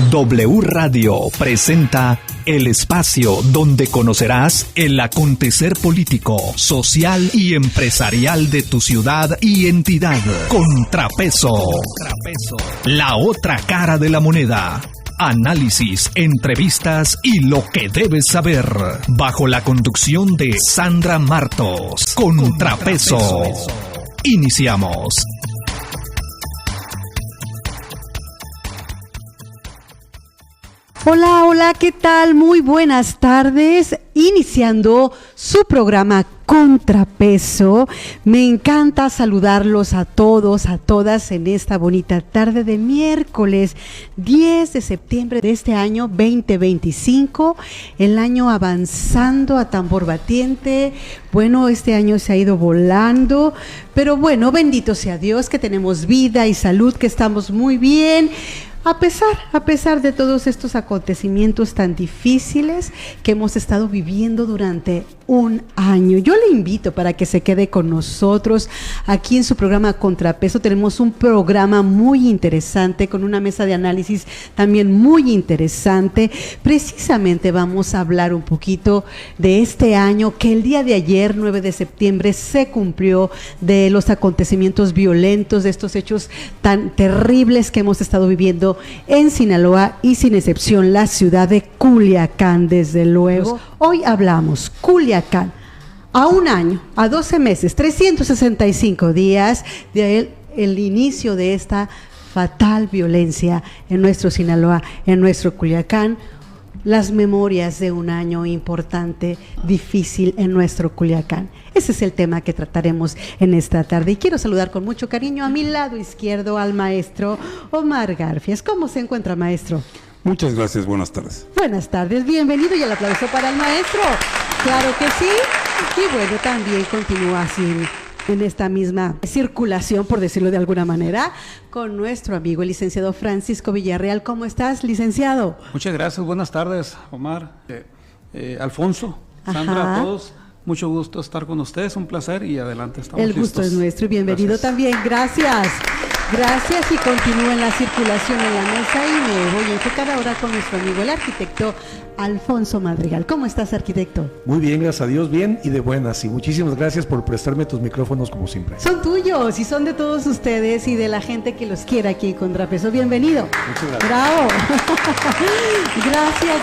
W Radio presenta el espacio donde conocerás el acontecer político, social y empresarial de tu ciudad y entidad. Contrapeso. La otra cara de la moneda. Análisis, entrevistas y lo que debes saber. Bajo la conducción de Sandra Martos. Contrapeso. Iniciamos. Hola, hola, ¿qué tal? Muy buenas tardes. Iniciando su programa Contrapeso. Me encanta saludarlos a todos, a todas en esta bonita tarde de miércoles 10 de septiembre de este año 2025. El año avanzando a tambor batiente. Bueno, este año se ha ido volando, pero bueno, bendito sea Dios que tenemos vida y salud, que estamos muy bien. A pesar de todos estos acontecimientos tan difíciles que hemos estado viviendo durante un año. Yo le invito para que se quede con nosotros aquí en su programa Contrapeso. Tenemos un programa muy interesante con una mesa de análisis también muy interesante. Precisamente vamos a hablar un poquito de este año que el día de ayer, 9 de septiembre, se cumplió, de los acontecimientos violentos, de estos hechos tan terribles que hemos estado viviendo en Sinaloa y sin excepción la ciudad de Culiacán, desde luego. Hoy hablamos Culiacán, a un año, a 12 meses, 365 días de el inicio de esta fatal violencia en nuestro Sinaloa, en nuestro Culiacán. Las memorias de un año importante, difícil en nuestro Culiacán. Ese es el tema que trataremos en esta tarde. Y quiero saludar con mucho cariño a mi lado izquierdo al maestro Omar Garfias. ¿Cómo se encuentra, maestro? Muchas gracias, buenas tardes. Buenas tardes, bienvenido y el aplauso para el maestro. Claro que sí. Y bueno, también continúa así en esta misma circulación, por decirlo de alguna manera, con nuestro amigo el licenciado Francisco Villarreal. ¿Cómo estás, licenciado? Muchas gracias, buenas tardes, Omar, Alfonso, Sandra, a todos. Mucho gusto estar con ustedes, un placer y adelante estamos listos. El gusto es nuestro y bienvenido también, gracias. Gracias y continúen la circulación en la mesa y me voy a enfocar ahora con nuestro amigo el arquitecto Alfonso Madrigal. ¿Cómo estás, arquitecto? Muy bien, gracias a Dios, bien y de buenas. Y muchísimas gracias por prestarme tus micrófonos como siempre. Son tuyos y son de todos ustedes y de la gente que los quiera aquí en Contrapeso. Bienvenido. Muchas gracias. Bravo.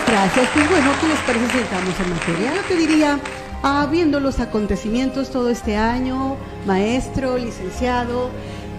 Gracias. Pues bueno, ¿qué les parece si entramos en materia? Yo te diría, viendo los acontecimientos todo este año, maestro, licenciado,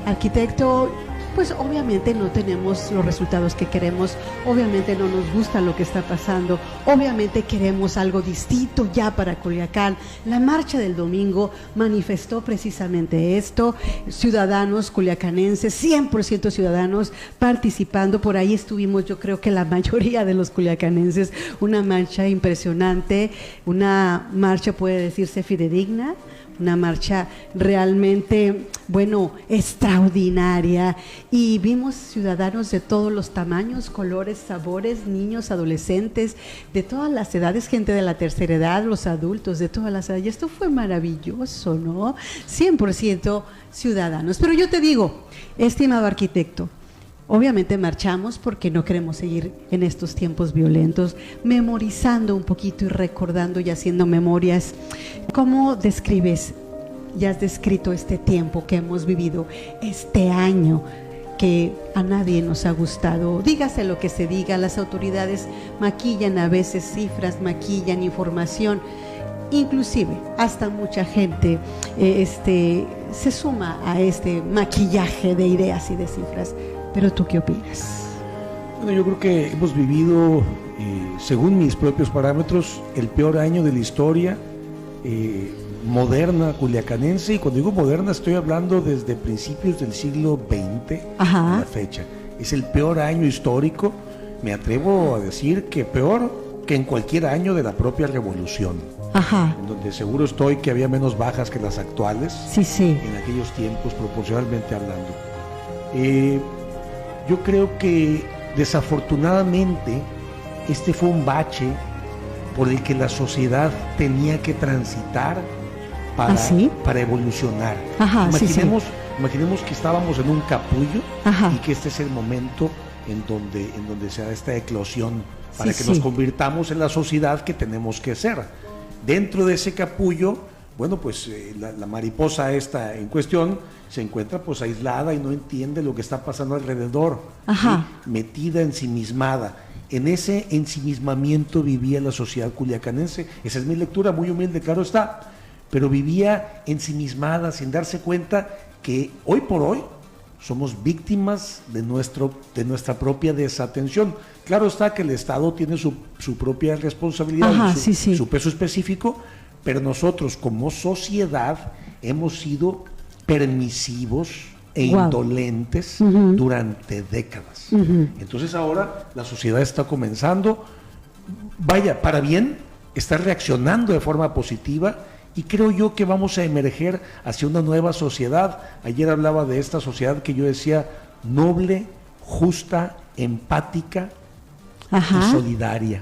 arquitecto, pues obviamente no tenemos los resultados que queremos, obviamente no nos gusta lo que está pasando, obviamente queremos algo distinto ya para Culiacán. La marcha del domingo manifestó precisamente esto, ciudadanos culiacanenses, 100% ciudadanos participando, por ahí estuvimos yo creo que la mayoría de los culiacanenses, una marcha impresionante, una marcha puede decirse fidedigna, una marcha realmente, bueno, extraordinaria, y vimos ciudadanos de todos los tamaños, colores, sabores, niños, adolescentes, de todas las edades, gente de la tercera edad, los adultos, de todas las edades, y esto fue maravilloso, ¿no? 100% ciudadanos. Pero yo te digo, estimado arquitecto, obviamente marchamos porque no queremos seguir en estos tiempos violentos, memorizando un poquito y recordando y haciendo memorias. ¿Cómo describes, ya has descrito este tiempo que hemos vivido, este año que a nadie nos ha gustado? Dígase lo que se diga, las autoridades maquillan a veces cifras, maquillan información, inclusive hasta mucha gente se suma a este maquillaje de ideas y de cifras. ¿Pero tú qué opinas? Bueno, yo creo que hemos vivido, según mis propios parámetros, el peor año de la historia moderna culiacanense, y cuando digo moderna estoy hablando desde principios del siglo XX a la fecha. Es el peor año histórico, me atrevo a decir que peor que en cualquier año de la propia revolución. En donde seguro estoy que había menos bajas que las actuales, en aquellos tiempos, proporcionalmente hablando. Yo creo que desafortunadamente este fue un bache por el que la sociedad tenía que transitar para evolucionar. Imaginemos que estábamos en un capullo y que este es el momento en donde se da esta eclosión para que nos convirtamos en la sociedad que tenemos que ser. Dentro de ese capullo, bueno, pues la mariposa esta en cuestión se encuentra pues aislada y no entiende lo que está pasando alrededor, ¿sí? Metida, ensimismada. En ese ensimismamiento vivía la sociedad culiacanense. Esa es mi lectura, muy humilde, claro está, pero vivía ensimismada sin darse cuenta que hoy por hoy somos víctimas de nuestra propia desatención. Claro está que el Estado tiene su propia responsabilidad, su peso específico, pero nosotros como sociedad hemos sido permisivos e indolentes durante décadas. Entonces ahora la sociedad está comenzando, vaya, para bien, está reaccionando de forma positiva, y creo yo que vamos a emerger hacia una nueva sociedad. Ayer hablaba de esta sociedad que yo decía noble, justa, empática y solidaria.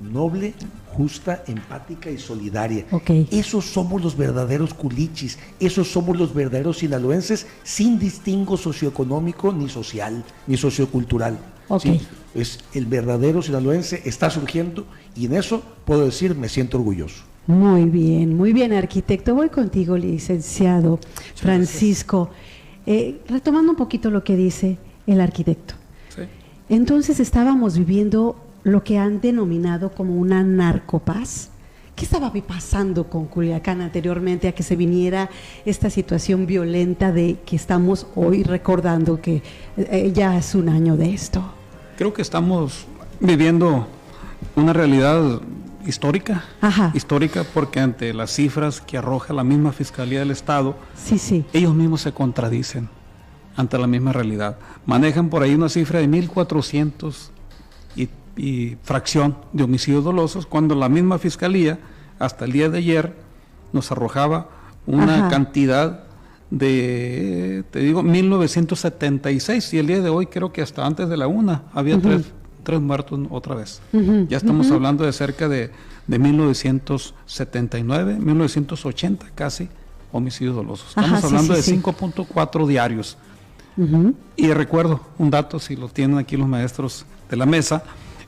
Noble, justa, empática y solidaria. Esos somos los verdaderos culichis, esos somos los verdaderos sinaloenses, sin distingo socioeconómico, ni social, ni sociocultural. ¿Sí? Es el verdadero sinaloense, está surgiendo, y en eso puedo decir, me siento orgulloso. Muy bien, arquitecto. Voy contigo, licenciado Francisco. Retomando un poquito lo que dice el arquitecto. Sí. Entonces estábamos viviendo lo que han denominado como una narcopaz. ¿Qué estaba pasando con Culiacán anteriormente a que se viniera esta situación violenta de que estamos hoy recordando que ya es un año de esto? Creo que estamos viviendo una realidad histórica, porque ante las cifras que arroja la misma Fiscalía del Estado, ellos mismos se contradicen ante la misma realidad. Manejan por ahí una cifra de 1,400 y fracción de homicidios dolosos, cuando la misma Fiscalía, hasta el día de ayer, nos arrojaba una cantidad de, 1976, y el día de hoy creo que hasta antes de la 1 había tres muertos otra vez. Ya estamos hablando de cerca de 1979, 1980 casi, homicidios dolosos. Estamos hablando de 5.4 diarios. Y recuerdo un dato, si lo tienen aquí los maestros de la mesa,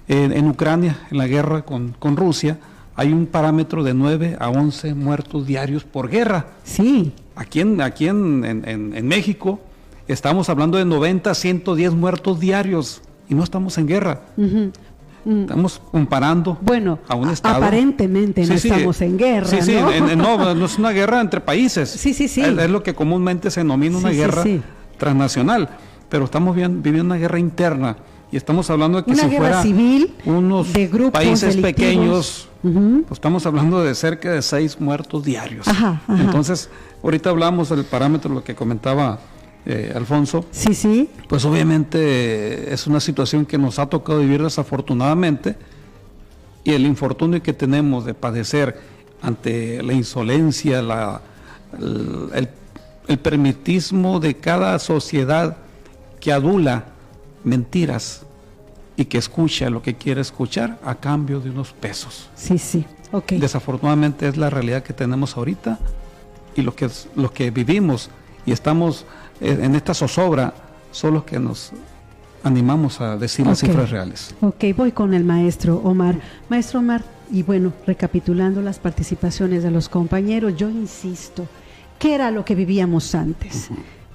en Ucrania, en la guerra con Rusia, hay un parámetro de 9 a 11 muertos diarios por guerra. Sí. Aquí en México estamos hablando de 90 a 110 muertos diarios, y no estamos en guerra. Estamos comparando a un Estado. Aparentemente no estamos en guerra, ¿no? No es una guerra entre países. Es lo que comúnmente se denomina una guerra transnacional, pero estamos viviendo una guerra interna, y estamos hablando de que si fuera civil, unos de grupos países delictivos, pequeños, pues estamos hablando de cerca de 6 muertos diarios. Entonces, ahorita hablamos del parámetro, lo que comentaba Alfonso. Pues obviamente es una situación que nos ha tocado vivir desafortunadamente, y el infortunio que tenemos de padecer ante la insolencia, el permitismo de cada sociedad que adula mentiras y que escucha lo que quiere escuchar a cambio de unos pesos. Desafortunadamente es la realidad que tenemos ahorita, y lo que vivimos y estamos en esta zozobra son los que nos animamos a decir las cifras reales. Voy con el maestro Omar. Maestro Omar, y bueno, recapitulando las participaciones de los compañeros, yo insisto, ¿qué era lo que vivíamos antes?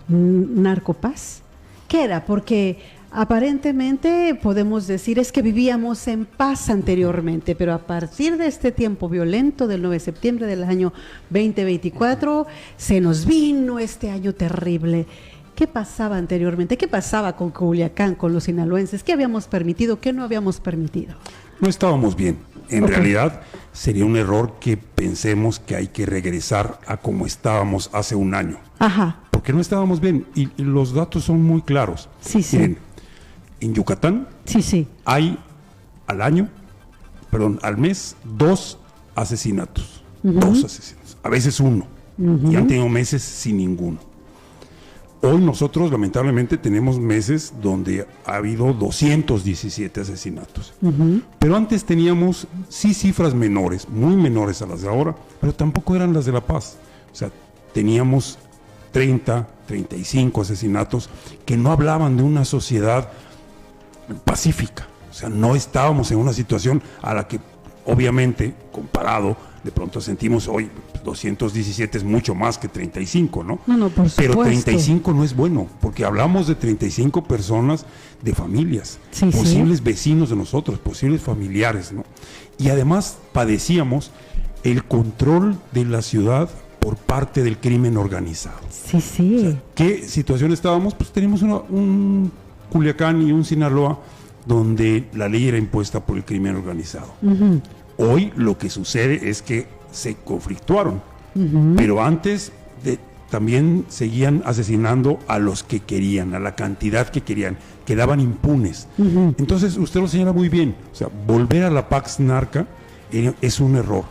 ¿Narcopaz? ¿Qué era? Porque aparentemente podemos decir es que vivíamos en paz anteriormente, pero a partir de este tiempo violento del 9 de septiembre del año 2024, se nos vino este año terrible. ¿Qué pasaba anteriormente? ¿Qué pasaba con Culiacán, con los sinaloenses? ¿Qué habíamos permitido? ¿Qué no habíamos permitido? No estábamos bien. En realidad sería un error que pensemos que hay que regresar a como estábamos hace un año. Porque no estábamos bien, y los datos son muy claros. Miren, en Yucatán hay al mes 2 asesinatos. 2 asesinatos, a veces 1. Y han tenido meses sin ninguno. Hoy nosotros lamentablemente tenemos meses donde ha habido 217 asesinatos. Pero antes teníamos cifras menores, muy menores a las de ahora, pero tampoco eran las de La Paz. O sea, teníamos 30, 35 asesinatos que no hablaban de una sociedad pacífica. O sea, no estábamos en una situación a la que, obviamente, comparado, de pronto sentimos hoy 217 es mucho más que 35, ¿no? No, por supuesto. Pero 35 no es bueno, porque hablamos de 35 personas de familias, posibles vecinos de nosotros, posibles familiares, ¿no? Y además padecíamos el control de la ciudad por parte del crimen organizado. Sí. O sea, ¿qué situación estábamos? Pues teníamos un Culiacán y un Sinaloa donde la ley era impuesta por el crimen organizado. Uh-huh. Hoy lo que sucede es que se conflictuaron, pero antes también seguían asesinando a los que querían, a la cantidad que querían, quedaban impunes. Entonces, usted lo señala muy bien, o sea, volver a la Pax Narca es un error.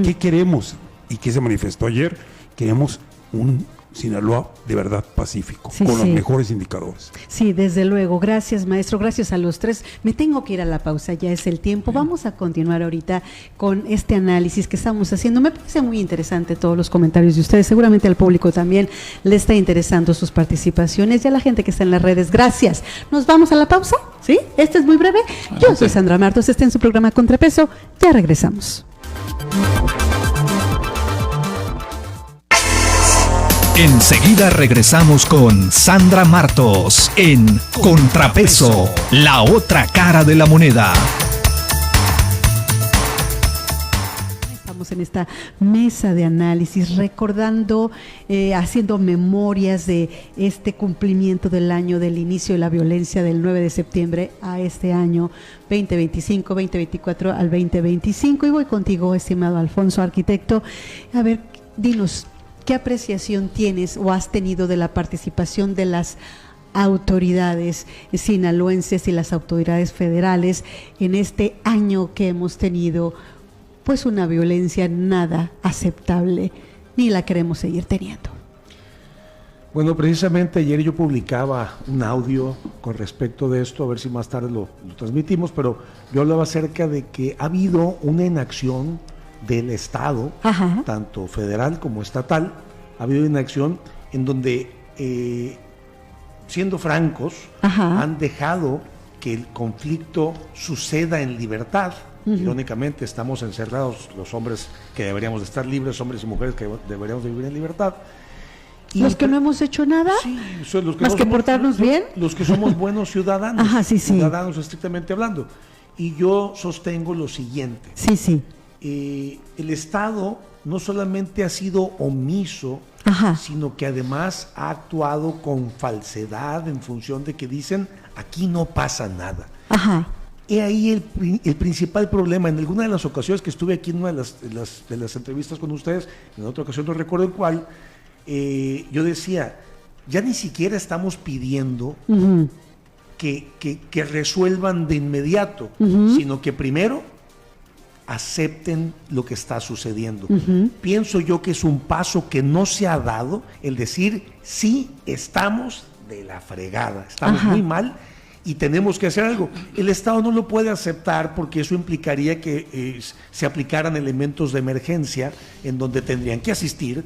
¿Qué queremos? ¿Y qué se manifestó ayer? Queremos un Sinaloa de verdad pacífico, con los mejores indicadores. Sí, desde luego. Gracias, maestro. Gracias a los tres. Me tengo que ir a la pausa, ya es el tiempo. Vamos a continuar ahorita con este análisis que estamos haciendo. Me parece muy interesante todos los comentarios de ustedes. Seguramente al público también le está interesando sus participaciones y a la gente que está en las redes. Gracias. ¿Nos vamos a la pausa? ¿Sí? Este es muy breve. Yo soy Sandra Martos. Está en su programa Contrapeso. Ya regresamos. Enseguida regresamos con Sandra Martos en Contrapeso, la otra cara de la moneda. Estamos en esta mesa de análisis recordando, haciendo memorias de este cumplimiento del año del inicio de la violencia del 9 de septiembre a este año 2025, 2024 al 2025. Y voy contigo, estimado Alfonso, arquitecto. A ver, dinos, ¿qué apreciación tienes o has tenido de la participación de las autoridades sinaloenses y las autoridades federales en este año que hemos tenido, pues, una violencia nada aceptable, ni la queremos seguir teniendo? Bueno, precisamente ayer yo publicaba un audio con respecto de esto, a ver si más tarde lo transmitimos, pero yo hablaba acerca de que ha habido una inacción del Estado, tanto federal como estatal. Ha habido una acción en donde, siendo francos, han dejado que el conflicto suceda en libertad. Irónicamente, estamos encerrados los hombres que deberíamos de estar libres, hombres y mujeres que deberíamos de vivir en libertad. Y ¿los que no hemos hecho nada? Sí, son los que ¿más no que somos, portarnos bien? Los que somos buenos ciudadanos, ciudadanos estrictamente hablando. Y yo sostengo lo siguiente. El Estado no solamente ha sido omiso, sino que además ha actuado con falsedad en función de que dicen, aquí no pasa nada. He ahí el principal problema. En alguna de las ocasiones que estuve aquí en una de las entrevistas con ustedes, en otra ocasión no recuerdo en cuál, yo decía, ya ni siquiera estamos pidiendo que resuelvan de inmediato, sino que primero acepten lo que está sucediendo. Pienso yo que es un paso que no se ha dado, el decir, sí, estamos de la fregada, estamos muy mal y tenemos que hacer algo. El Estado no lo puede aceptar porque eso implicaría que se aplicaran elementos de emergencia en donde tendrían que asistir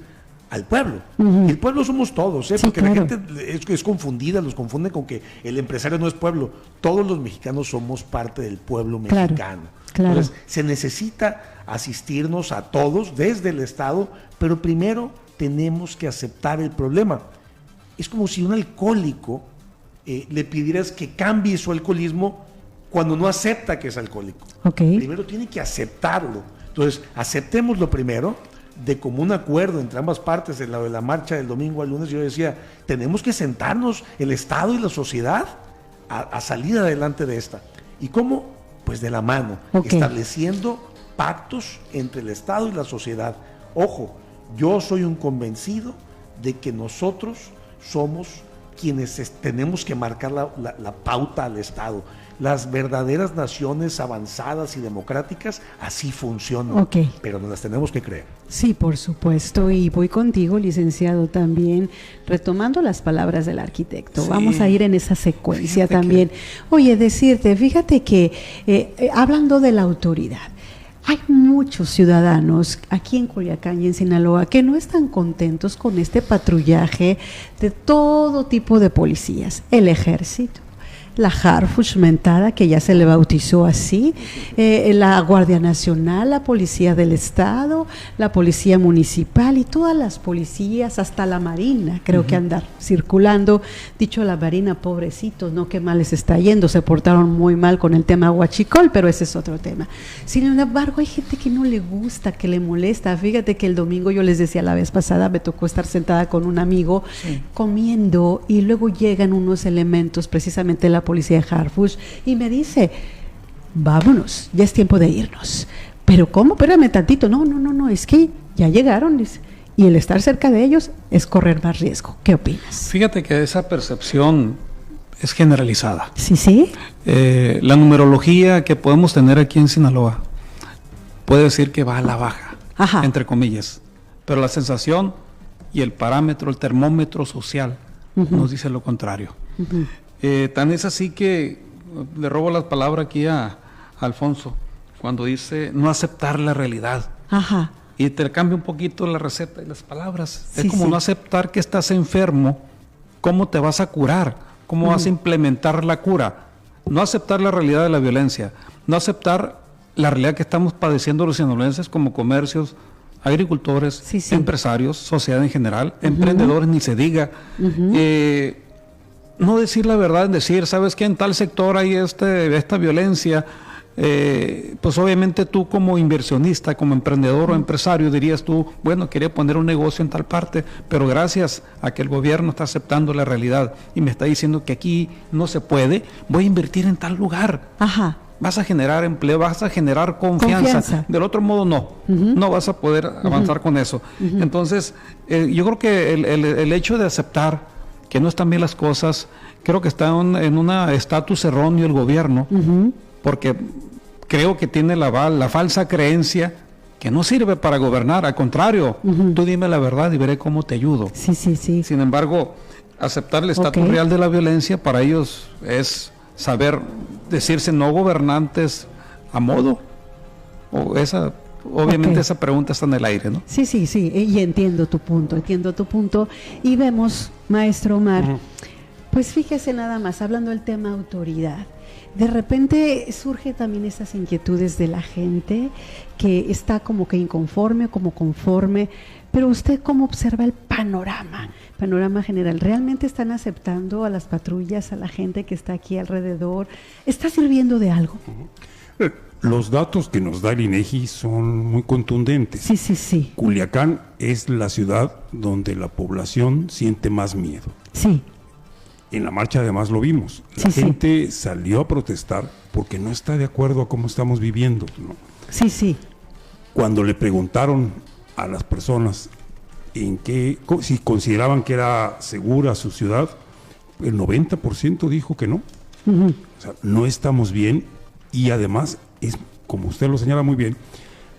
al pueblo. El pueblo somos todos, porque la gente es confundida, los confunden con que el empresario no es pueblo. Todos los mexicanos somos parte del pueblo mexicano. Entonces, se necesita asistirnos a todos desde el Estado, pero primero tenemos que aceptar el problema. Es como si un alcohólico le pidieras que cambie su alcoholismo cuando no acepta que es alcohólico. Primero tiene que aceptarlo. Entonces, aceptémoslo primero, de común acuerdo entre ambas partes. En la marcha del domingo al lunes yo decía, tenemos que sentarnos el Estado y la sociedad a salir adelante de esta. ¿Y cómo? Pues de la mano, estableciendo pactos entre el Estado y la sociedad. Ojo, yo soy un convencido de que nosotros somos quienes tenemos que marcar la pauta al Estado. Las verdaderas naciones avanzadas y democráticas así funcionan, pero nos las tenemos que creer. Sí, por supuesto, y voy contigo, licenciado, también, retomando las palabras del arquitecto. Vamos a ir en esa secuencia también. Oye, decirte, fíjate que, hablando de la autoridad, hay muchos ciudadanos aquí en Culiacán y en Sinaloa que no están contentos con este patrullaje de todo tipo de policías, el ejército, la Harfuch mentada, que ya se le bautizó así, la Guardia Nacional, la Policía del Estado, la Policía Municipal y todas las policías, hasta la Marina, creo que andar circulando. Dicho la Marina, pobrecitos, ¿no? Qué mal les está yendo, se portaron muy mal con el tema huachicol, pero ese es otro tema. Sin embargo, hay gente que no le gusta, que le molesta. Fíjate que el domingo, yo les decía la vez pasada, me tocó estar sentada con un amigo comiendo, y luego llegan unos elementos, precisamente la policía de Harfuch, y me dice, vámonos, ya es tiempo de irnos. Pero ¿cómo? Espérame tantito. No, es que ya llegaron, dice, y el estar cerca de ellos es correr más riesgo. ¿Qué opinas? Fíjate que esa percepción es generalizada. Sí. La numerología que podemos tener aquí en Sinaloa puede decir que va a la baja, entre comillas, pero la sensación y el parámetro, el termómetro social nos dice lo contrario. Tan es así que le robo las palabras aquí a Alfonso cuando dice no aceptar la realidad. Y te cambia un poquito la receta y las palabras. Es como no aceptar que estás enfermo. ¿Cómo te vas a curar? ¿Cómo vas a implementar la cura? No aceptar la realidad de la violencia, no aceptar la realidad que estamos padeciendo los sinaloenses como comercios, agricultores, empresarios, sociedad en general, emprendedores, ni se diga. No decir la verdad, en decir, ¿sabes qué? En tal sector hay esta violencia. Pues obviamente tú como inversionista, como emprendedor o empresario dirías tú, bueno, quería poner un negocio en tal parte, pero gracias a que el gobierno está aceptando la realidad y me está diciendo que aquí no se puede, voy a invertir en tal lugar. Vas a generar empleo, vas a generar confianza. Del otro modo no vas a poder avanzar con eso. Entonces, yo creo que el hecho de aceptar que no están bien las cosas, creo que está en un estatus erróneo el gobierno, porque creo que tiene la falsa creencia que no sirve para gobernar, al contrario, tú dime la verdad y veré cómo te ayudo. Sin embargo, aceptar el estatus real de la violencia para ellos es saber decirse no gobernantes a modo. Obviamente esa pregunta está en el aire, ¿no? Sí, y entiendo tu punto. Y vemos, maestro Omar, pues fíjese nada más, hablando del tema autoridad, de repente surge también esas inquietudes de la gente que está como que inconforme, como conforme, pero usted ¿cómo observa el panorama general? ¿Realmente están aceptando a las patrullas, a la gente que está aquí alrededor? ¿Está sirviendo de algo? Los datos que nos da el INEGI son muy contundentes. Sí. Culiacán es la ciudad donde la población siente más miedo. Sí. En la marcha además lo vimos. La gente salió a protestar porque no está de acuerdo a cómo estamos viviendo, ¿no? Sí. Cuando le preguntaron a las personas si consideraban que era segura su ciudad, el 90% dijo que no. O sea, no estamos bien, y además es, como usted lo señala muy bien,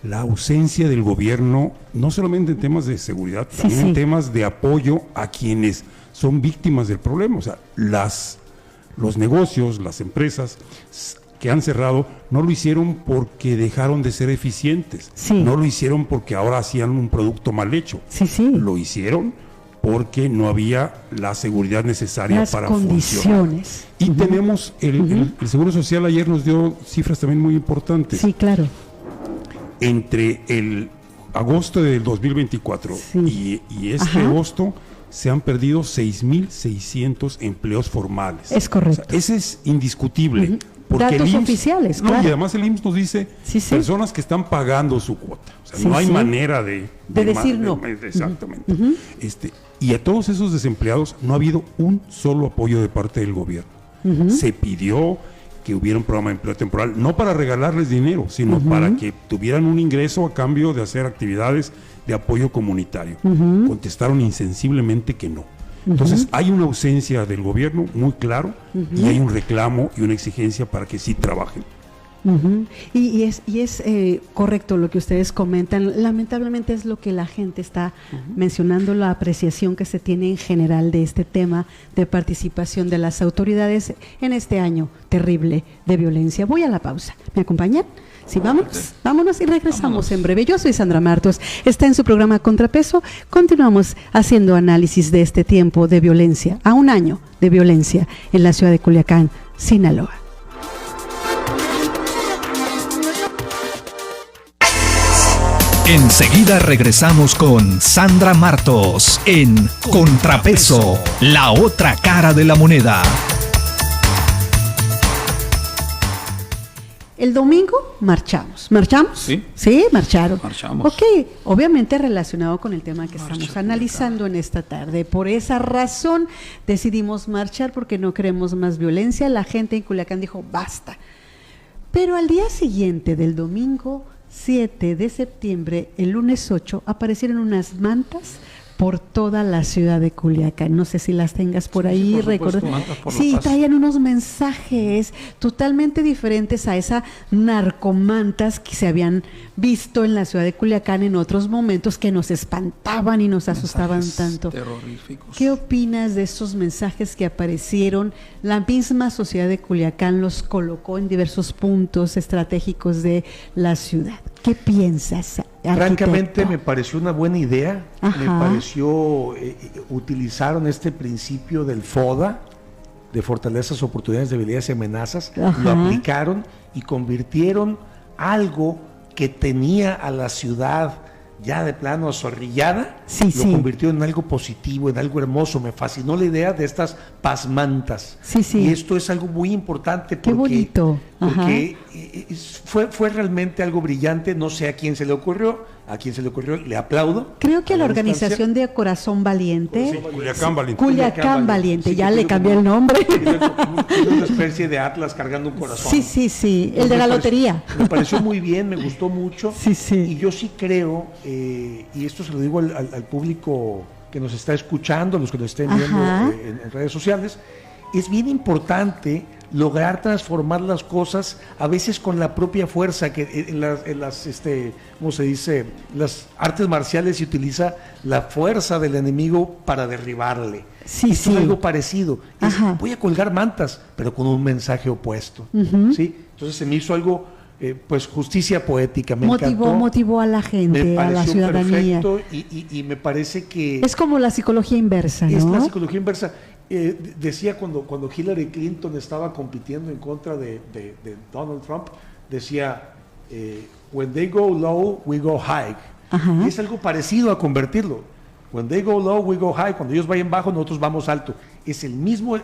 la ausencia del gobierno, no solamente en temas de seguridad, también en temas de apoyo a quienes son víctimas del problema. O sea, los negocios, las empresas que han cerrado, no lo hicieron porque dejaron de ser eficientes, no lo hicieron porque ahora hacían un producto mal hecho, lo hicieron porque no había la seguridad necesaria para funcionar. Y tenemos el Seguro Social ayer nos dio cifras también muy importantes. Sí, claro. Entre el agosto del 2024 y este agosto se han perdido 6,600 empleos formales. Es correcto. O sea, ese es indiscutible. Porque datos el IMSS, oficiales, claro. Y además el IMSS nos dice personas que están pagando su cuota. O sea, no hay manera de decir no. Exactamente. Y a todos esos desempleados no ha habido un solo apoyo de parte del gobierno. Se pidió que hubiera un programa de empleo temporal, no para regalarles dinero, sino para que tuvieran un ingreso a cambio de hacer actividades de apoyo comunitario. Contestaron insensiblemente que no. Entonces hay una ausencia del gobierno muy claro, y hay un reclamo y una exigencia para que sí trabajen. Y es correcto lo que ustedes comentan. Lamentablemente es lo que la gente está mencionando, la apreciación que se tiene en general de este tema de participación de las autoridades en este año terrible de violencia. Voy a la pausa. ¿Me acompañan? Sí, vámonos y regresamos en breve. Yo soy Sandra Martos, está en su programa Contrapeso. Continuamos haciendo análisis de este tiempo de violencia, a un año de violencia en la ciudad de Culiacán, Sinaloa. Enseguida regresamos con Sandra Martos en Contrapeso, la otra cara de la moneda. El domingo marchamos. ¿Marchamos? Sí. Sí, marcharon. Marchamos. Ok, obviamente relacionado con el tema que estamos analizando en esta tarde. Por esa razón decidimos marchar porque no queremos más violencia. La gente en Culiacán dijo, basta. Pero al día siguiente del domingo 7 de septiembre, el lunes 8, aparecieron unas mantas por toda la ciudad de Culiacán. No sé si las tengas por ahí. Sí, traían unos mensajes totalmente diferentes a esas narcomantas que se habían visto en la ciudad de Culiacán en otros momentos, que nos espantaban y nos asustaban tanto. Terroríficos. ¿Qué opinas de estos mensajes que aparecieron? La misma sociedad de Culiacán los colocó en diversos puntos estratégicos de la ciudad. ¿Qué piensas, arquitecto? Francamente me pareció una buena idea. Me pareció, utilizaron este principio del FODA, de fortalezas, oportunidades, debilidades y amenazas, lo aplicaron y convirtieron algo que tenía a la ciudad ya de plano azorrillada, lo convirtió en algo positivo, en algo hermoso. Me fascinó la idea de estas pasmantas. Y esto es algo muy importante porque, qué bonito. Porque fue realmente algo brillante. No sé a quién se le ocurrió, le aplaudo. Creo que a la organización de Corazón Valiente. Culiacán Valiente. Ya le cambié el nombre. Una especie de Atlas cargando un corazón. Sí, el de la lotería. Me pareció muy bien, me gustó mucho. Y yo sí creo, y esto se lo digo al público que nos está escuchando, los que nos estén viendo en redes sociales, es bien importante lograr transformar las cosas, a veces con la propia fuerza, que en las ¿cómo se dice? Las artes marciales se utiliza la fuerza del enemigo para derribarle. Es algo parecido. Voy a colgar mantas, pero con un mensaje opuesto. ¿Sí? Entonces se me hizo algo, pues justicia poética. Motivó a la gente, a la ciudadanía. Perfecto, y me parece que es como la psicología inversa, ¿no? Es la psicología inversa. Decía cuando Hillary Clinton estaba compitiendo en contra de Donald Trump, decía, when they go low, we go high. Es algo parecido a convertirlo. When they go low, we go high. Cuando ellos vayan bajo, nosotros vamos alto. Es el mismo,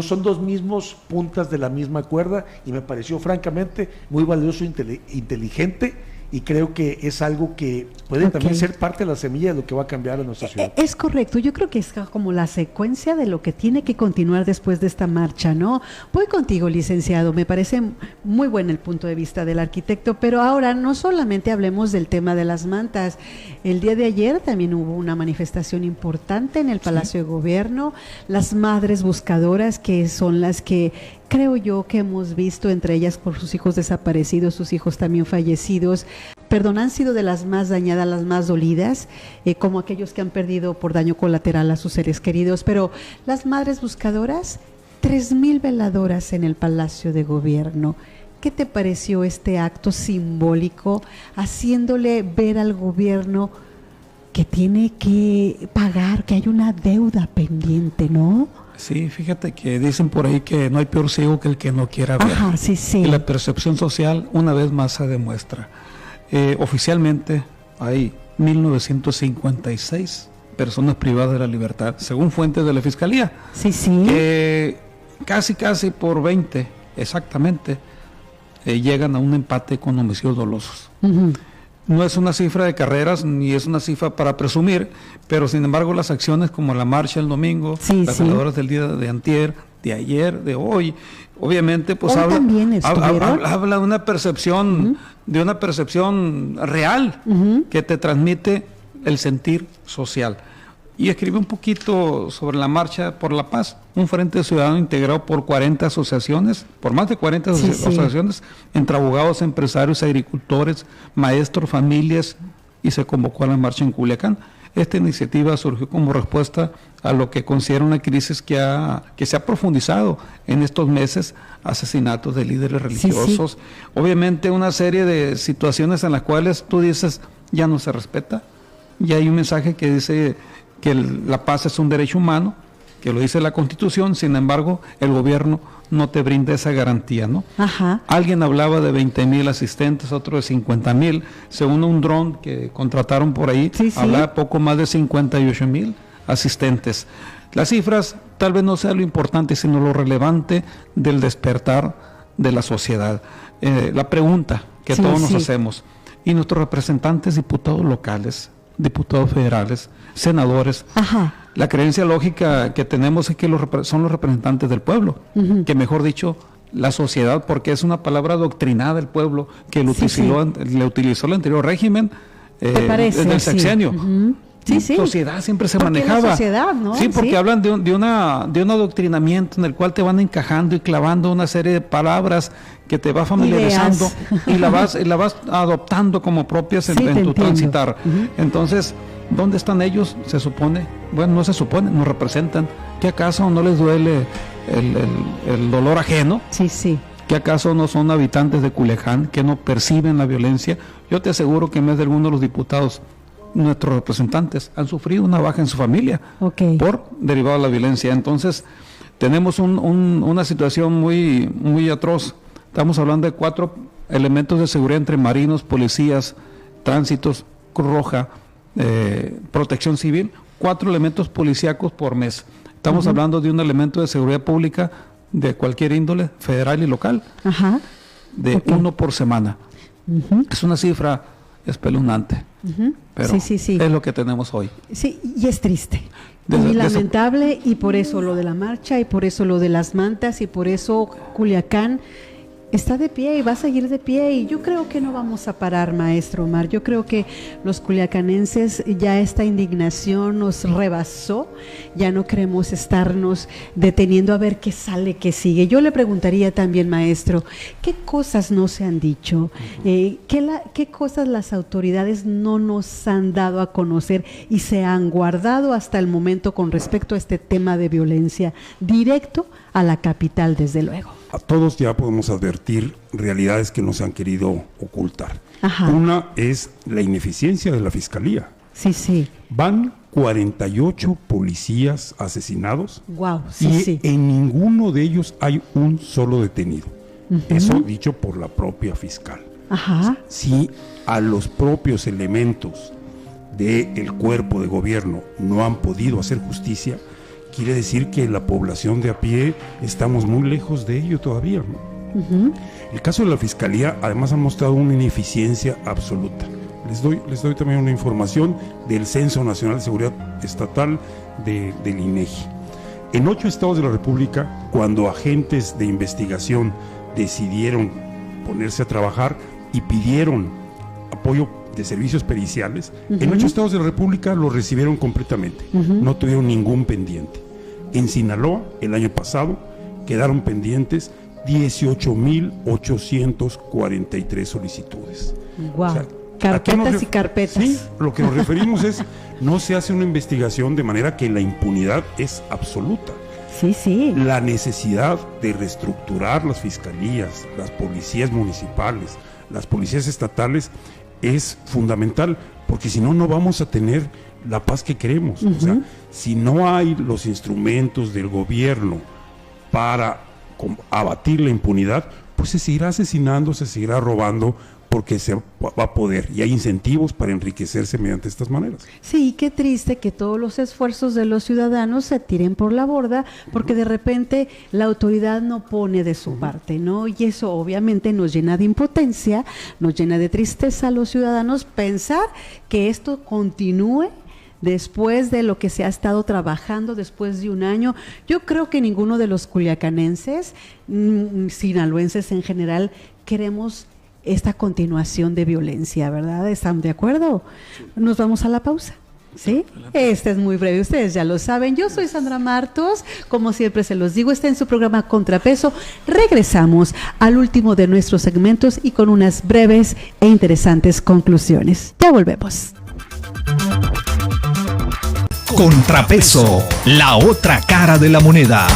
son dos mismos puntas de la misma cuerda, y me pareció francamente muy valioso, inteligente. Y creo que es algo que puede también ser parte de la semilla de lo que va a cambiar en nuestra ciudad. Es correcto, yo creo que es como la secuencia de lo que tiene que continuar después de esta marcha, ¿no? Voy contigo, licenciado, me parece muy bueno el punto de vista del arquitecto, pero ahora no solamente hablemos del tema de las mantas. El día de ayer también hubo una manifestación importante en el Palacio de Gobierno, las madres buscadoras, que son las que creo yo que hemos visto, entre ellas por sus hijos desaparecidos, sus hijos también fallecidos, han sido de las más dañadas, las más dolidas, como aquellos que han perdido por daño colateral a sus seres queridos. Pero las madres buscadoras, 3,000 veladoras en el Palacio de Gobierno. ¿Qué te pareció este acto simbólico, haciéndole ver al gobierno que tiene que pagar, que hay una deuda pendiente, ¿no? Sí, fíjate que dicen por ahí que no hay peor ciego que el que no quiera ver. Y la percepción social una vez más se demuestra. Oficialmente hay 1,956 personas privadas de la libertad, según fuentes de la Fiscalía. Casi por 20, exactamente, llegan a un empate con homicidios dolosos. No es una cifra de carreras, ni es una cifra para presumir, pero sin embargo las acciones como la marcha el domingo, las veladoras del día de antier, de ayer, de hoy, obviamente pues habla de una percepción, de una percepción real que te transmite el sentir social. Y escribe un poquito sobre la Marcha por la Paz, un frente ciudadano integrado por 40 asociaciones, por más de 40 asociaciones, entre abogados, empresarios, agricultores, maestros, familias, y se convocó a la marcha en Culiacán. Esta iniciativa surgió como respuesta a lo que considera una crisis que se ha profundizado en estos meses, asesinatos de líderes religiosos, obviamente una serie de situaciones en las cuales tú dices, ya no se respeta, y hay un mensaje que dice que la paz es un derecho humano, que lo dice la Constitución, sin embargo, el gobierno no te brinda esa garantía, ¿no? Ajá. Alguien hablaba de 20,000 asistentes, otro de 50,000, según un dron que contrataron por ahí, hablaba poco más de 58,000 asistentes. Las cifras tal vez no sea lo importante, sino lo relevante del despertar de la sociedad. La pregunta que todos nos hacemos, y nuestros representantes, diputados locales, diputados federales, senadores, la creencia lógica que tenemos es que son los representantes del pueblo, que mejor dicho, la sociedad, porque es una palabra doctrinada del pueblo que le utilizó el anterior régimen en el sexenio. Sociedad siempre se manejaba. La sociedad, ¿no? Sí, porque hablan de un adoctrinamiento en el cual te van encajando y clavando una serie de palabras que te va familiarizando y la vas adoptando como propias en tu transitar. Entonces, ¿dónde están ellos? Se supone, bueno, no se supone, nos representan. ¿Qué acaso no les duele el dolor ajeno? ¿Qué acaso no son habitantes de Culiacán que no perciben la violencia? Yo te aseguro que en vez de algunos de los diputados, nuestros representantes han sufrido una baja en su familia por derivado de la violencia. Entonces tenemos una situación muy, muy atroz. Estamos hablando de 4 elementos de seguridad entre marinos, policías, tránsitos, Cruz Roja, protección civil, 4 elementos policíacos por mes. Estamos hablando de un elemento de seguridad pública de cualquier índole, federal y local, de 1 por semana. Es una cifra espeluznante, pero es lo que tenemos hoy. Sí, y es triste, y lamentable, y por eso lo de la marcha, y por eso lo de las mantas, y por eso Culiacán está de pie y va a seguir de pie, y yo creo que no vamos a parar, maestro Omar. Yo creo que los culiacanenses ya esta indignación nos rebasó, ya no queremos estarnos deteniendo a ver qué sale, qué sigue. Yo le preguntaría también, maestro, ¿qué cosas no se han dicho? ¿Qué cosas las autoridades no nos han dado a conocer y se han guardado hasta el momento con respecto a este tema de violencia directo a la capital, desde luego? A todos ya podemos advertir realidades que no se han querido ocultar. Una es la ineficiencia de la Fiscalía. Van 48 policías asesinados en ninguno de ellos hay un solo detenido. Eso dicho por la propia fiscal. Si a los propios elementos del cuerpo de gobierno no han podido hacer justicia, quiere decir que la población de a pie estamos muy lejos de ello todavía, ¿no? El caso de la Fiscalía además ha mostrado una ineficiencia absoluta. Les doy también una información del Censo Nacional de Seguridad Estatal del INEGI. En 8 estados de la República, cuando agentes de investigación decidieron ponerse a trabajar y pidieron apoyo de servicios periciales, en 8 estados de la República lo recibieron completamente, no tuvieron ningún pendiente. En Sinaloa, el año pasado, quedaron pendientes 18,843 solicitudes. O sea, carpetas y carpetas. Sí, lo que nos referimos es, no se hace una investigación de manera que la impunidad es absoluta. La necesidad de reestructurar las fiscalías, las policías municipales, las policías estatales, es fundamental, porque si no, no vamos a tener la paz que queremos. O sea, si no hay los instrumentos del gobierno para abatir la impunidad, pues se seguirá asesinando, se seguirá robando, porque se va a poder, y hay incentivos para enriquecerse mediante estas maneras. Sí, qué triste que todos los esfuerzos de los ciudadanos se tiren por la borda, porque de repente la autoridad no pone de su parte, ¿no? Y eso obviamente nos llena de impotencia, nos llena de tristeza a los ciudadanos pensar que esto continúe después de lo que se ha estado trabajando, después de un año. Yo creo que ninguno de los culiacanenses, sinaloenses en general, queremos esta continuación de violencia, ¿verdad? ¿Están de acuerdo? Nos vamos a la pausa. ¿Sí? Este es muy breve, ustedes ya lo saben. Yo soy Sandra Martos, como siempre se los digo, está en su programa Contrapeso. Regresamos al último de nuestros segmentos y con unas breves e interesantes conclusiones. Ya volvemos. Contrapeso, la otra cara de la moneda.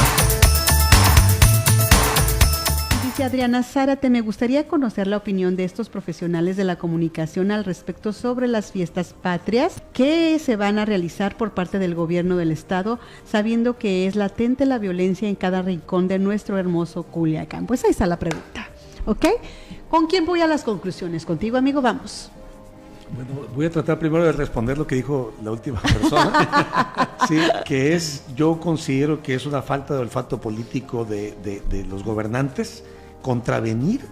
Dice Adriana Zárate, me gustaría conocer la opinión de estos profesionales de la comunicación al respecto sobre las fiestas patrias que se van a realizar por parte del gobierno del estado, sabiendo que es latente la violencia en cada rincón de nuestro hermoso Culiacán. Pues ahí está la pregunta, ¿ok? ¿Con quién voy a las conclusiones? Contigo, amigo, vamos. Bueno, voy a tratar primero de responder lo que dijo la última persona, sí, que es, yo considero que es una falta de olfato político de los gobernantes contravenir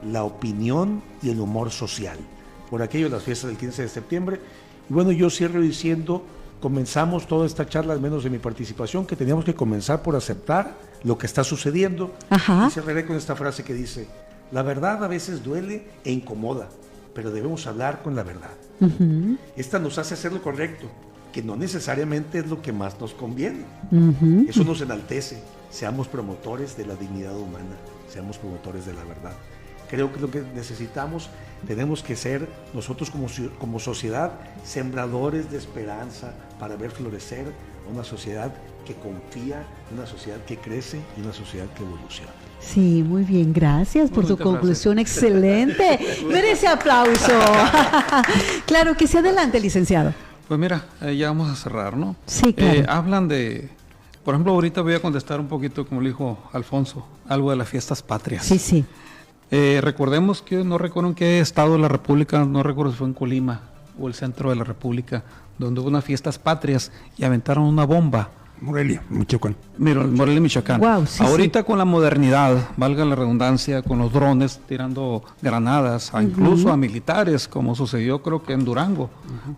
la opinión y el humor social, por aquello de las fiestas del 15 de septiembre. Y bueno, yo cierro diciendo, comenzamos toda esta charla, al menos de mi participación, que teníamos que comenzar por aceptar lo que está sucediendo. Ajá. Y cerraré con esta frase que dice, la verdad a veces duele e incomoda, pero debemos hablar con la verdad. Uh-huh. Esta nos hace hacer lo correcto, que no necesariamente es lo que más nos conviene. Uh-huh. Eso nos enaltece. Seamos promotores de la dignidad humana, seamos promotores de la verdad. Creo que lo que necesitamos, tenemos que ser nosotros como sociedad sembradores de esperanza para ver florecer una sociedad que confía, una sociedad que crece y una sociedad que evoluciona. Sí, muy bien, gracias por tu conclusión, excelente. Merece aplauso. Claro que sí, adelante, licenciado. Pues mira, ya vamos a cerrar, ¿no? Sí, claro. Hablan de, por ejemplo, ahorita voy a contestar un poquito, como le dijo Alfonso, algo de las fiestas patrias. Sí, sí. Recordemos que, no recuerdo en qué estado de la República, no recuerdo si fue en Colima o el centro de la República, donde hubo unas fiestas patrias y aventaron una bomba. Morelia, Michoacán. Mira, Morelia, Michoacán. Wow, sí, ahorita sí. Con la modernidad, valga la redundancia, con los drones tirando granadas, incluso a militares, como sucedió creo que en Durango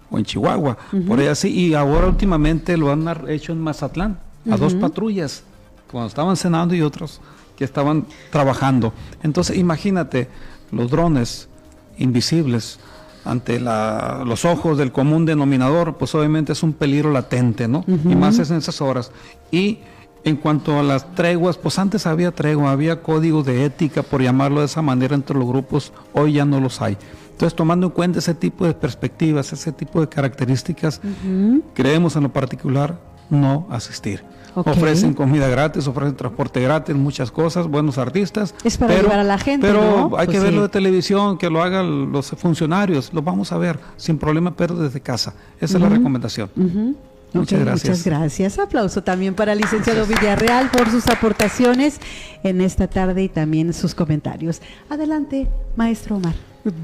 o en Chihuahua, por ahí así. Y ahora últimamente lo han hecho en Mazatlán, a 2 patrullas, cuando estaban cenando y otros que estaban trabajando. Entonces imagínate, los drones invisibles ante los ojos del común denominador, pues obviamente es un peligro latente, ¿no? Y más es en esas horas. Y en cuanto a las treguas, pues antes había tregua, había códigos de ética, por llamarlo de esa manera, entre los grupos, hoy ya no los hay. Entonces, tomando en cuenta ese tipo de perspectivas, ese tipo de características, creemos en lo particular no asistir. Okay. Ofrecen comida gratis, ofrecen transporte gratis, muchas cosas, buenos artistas. Es para llevar a la gente, pero ¿no? Hay pues que verlo de televisión, que lo hagan los funcionarios, lo vamos a ver sin problema, pero desde casa. Esa es la recomendación. Muchas gracias. Muchas gracias. Aplauso también para el licenciado Villarreal por sus aportaciones en esta tarde y también sus comentarios. Adelante, maestro Omar.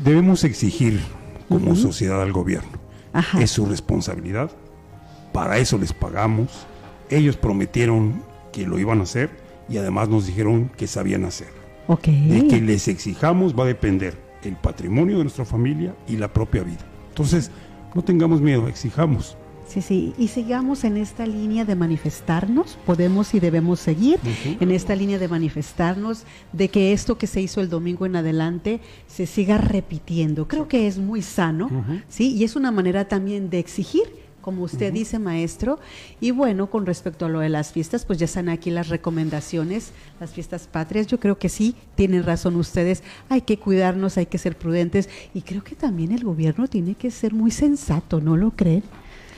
Debemos exigir como sociedad al gobierno. Ajá. Es su responsabilidad. Para eso les pagamos. Ellos prometieron que lo iban a hacer y además nos dijeron que sabían hacer. Okay. De que les exijamos va a depender el patrimonio de nuestra familia y la propia vida. Entonces, no tengamos miedo, exijamos. Sí, sí, y sigamos en esta línea de manifestarnos, podemos y debemos seguir en esta línea de manifestarnos, de que esto que se hizo el domingo en adelante se siga repitiendo. Creo que es muy sano, ¿sí? Y es una manera también de exigir, como usted dice, maestro. Y bueno, con respecto a lo de las fiestas, pues ya están aquí las recomendaciones, las fiestas patrias. Yo creo que sí, tienen razón ustedes, hay que cuidarnos, hay que ser prudentes, y creo que también el gobierno tiene que ser muy sensato, ¿no lo creen?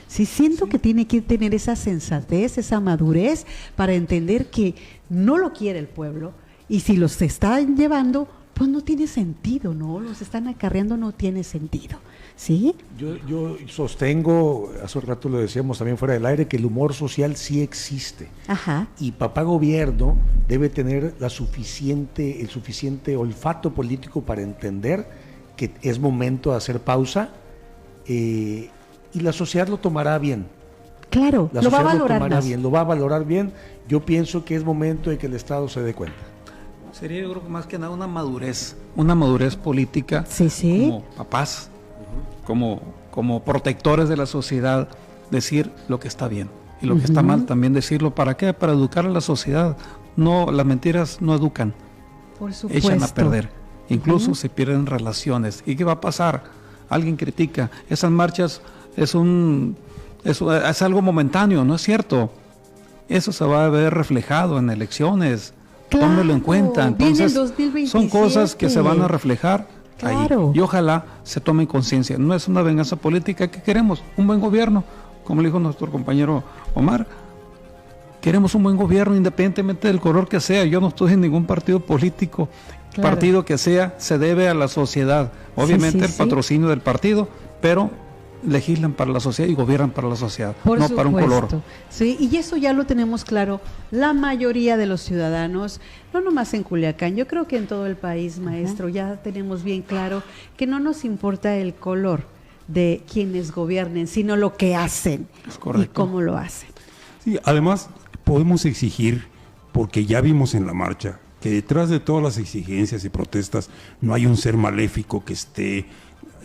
Sí, siento que tiene que tener esa sensatez, esa madurez para entender que no lo quiere el pueblo, y si los están llevando, pues no tiene sentido, ¿no? Los están acarreando, no tiene sentido. ¿Sí? Yo sostengo, hace rato lo decíamos también fuera del aire, que el humor social sí existe. Ajá. Y papá gobierno debe tener el suficiente olfato político para entender que es momento de hacer pausa, y la sociedad lo tomará bien. Claro, lo va a valorar bien, lo va a valorar bien. Yo pienso que es momento de que el Estado se dé cuenta. Sería, yo creo que más que nada una madurez política, sí. Como papás, como protectores de la sociedad, decir lo que está bien y lo que está mal también decirlo. ¿Para qué? Para educar a la sociedad. No, las mentiras no educan, por supuesto, echan a perder, incluso se pierden relaciones. ¿Y qué va a pasar? Alguien critica, esas marchas es algo momentáneo, ¿no es cierto? Eso se va a ver reflejado en elecciones. Claro, tómelo en cuenta. Entonces, son cosas que se van a reflejar ahí. Y ojalá se tomen conciencia. No es una venganza política que queremos, un buen gobierno, como le dijo nuestro compañero Omar. queremos un buen gobierno independientemente del color que sea. Yo no estoy en ningún partido político. Claro. Partido que sea, se debe a la sociedad. Obviamente el patrocinio del partido, pero legislan para la sociedad y gobiernan para la sociedad, no supuesto. Para un color. Sí, y eso ya lo tenemos claro la mayoría de los ciudadanos, no nomás en Culiacán, yo creo que en todo el país, maestro, ya tenemos bien claro que no nos importa el color de quienes gobiernen, sino lo que hacen y cómo lo hacen. Sí, además podemos exigir, porque ya vimos en la marcha, que detrás de todas las exigencias y protestas no hay un ser maléfico que esté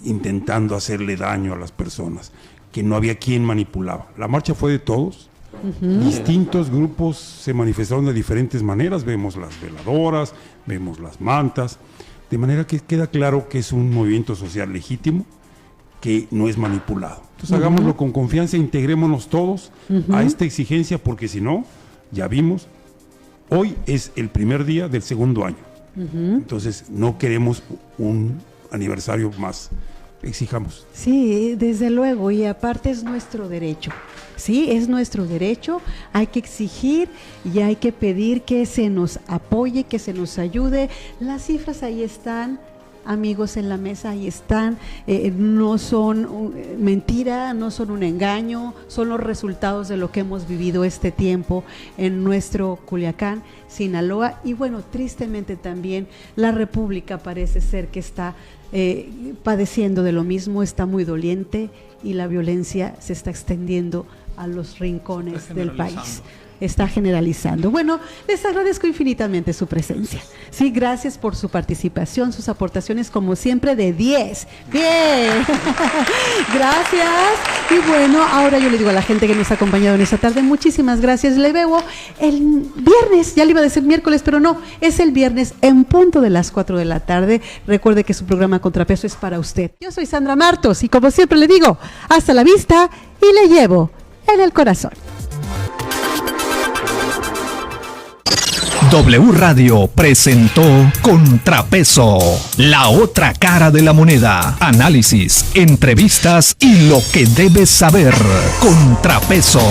intentando hacerle daño a las personas, que no había quien manipulaba. La marcha fue de todos, distintos grupos se manifestaron de diferentes maneras, vemos las veladoras, vemos las mantas, de manera que queda claro que es un movimiento social legítimo, que no es manipulado. Entonces hagámoslo con confianza, integrémonos todos a esta exigencia, porque si no, ya vimos, hoy es el primer día del segundo año. Entonces no queremos un aniversario más, exijamos. Sí, desde luego, y aparte es nuestro derecho, sí, es nuestro derecho, hay que exigir y hay que pedir que se nos apoye, que se nos ayude. Las cifras ahí están, amigos en la mesa, ahí están, no son mentira, no son un engaño, son los resultados de lo que hemos vivido este tiempo en nuestro Culiacán, Sinaloa, y bueno, tristemente también la República parece ser que está padeciendo de lo mismo, está muy doliente y la violencia se está extendiendo a los rincones del país. Está generalizando. Bueno, les agradezco infinitamente su presencia. Sí, gracias por su participación, sus aportaciones como siempre de 10. ¡Bien! Gracias. Y bueno, ahora yo le digo a la gente que nos ha acompañado en esta tarde, muchísimas gracias. Le veo el viernes, ya le iba a decir miércoles, pero no, es el viernes en punto de las 4 de la tarde. Recuerde que su programa Contrapeso es para usted. Yo soy Sandra Martos y como siempre le digo, hasta la vista y le llevo en el corazón. W Radio presentó Contrapeso, la otra cara de la moneda, análisis, entrevistas y lo que debes saber. Contrapeso.